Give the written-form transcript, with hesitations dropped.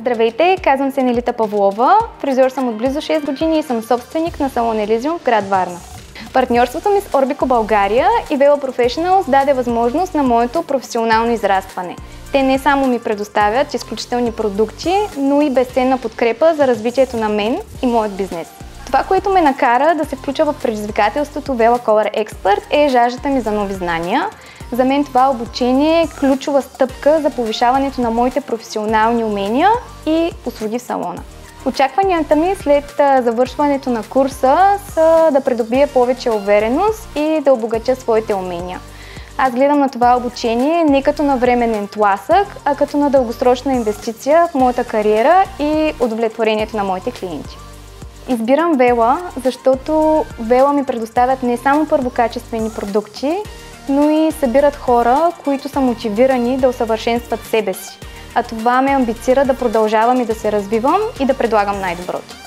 Здравейте, казвам се Нелита Павлова, фризьор съм от близо 6 години и съм собственик на салон Елизиум в град Варна. Партньорството ми с Орбико България и Vela Professionals даде възможност на моето професионално израстване. Те не само ми предоставят изключителни продукти, но и безценна подкрепа за развитието на мен и моят бизнес. Това, което ме накара да се включа в предизвикателството Vela Color Expert е жаждата ми за нови знания. За мен това обучение е ключова стъпка за повишаването на моите професионални умения и услуги в салона. Очакванията ми след завършването на курса са да придобия повече увереност и да обогатя своите умения. Аз гледам на това обучение не като на временен тласък, а като на дългосрочна инвестиция в моята кариера и удовлетворението на моите клиенти. Избирам Vela, защото Vela ми предоставят не само първокачествени продукти, но и събират хора, които са мотивирани да усъвършенстват себе си. А това ме амбицира да продължавам и да се развивам и да предлагам най-доброто.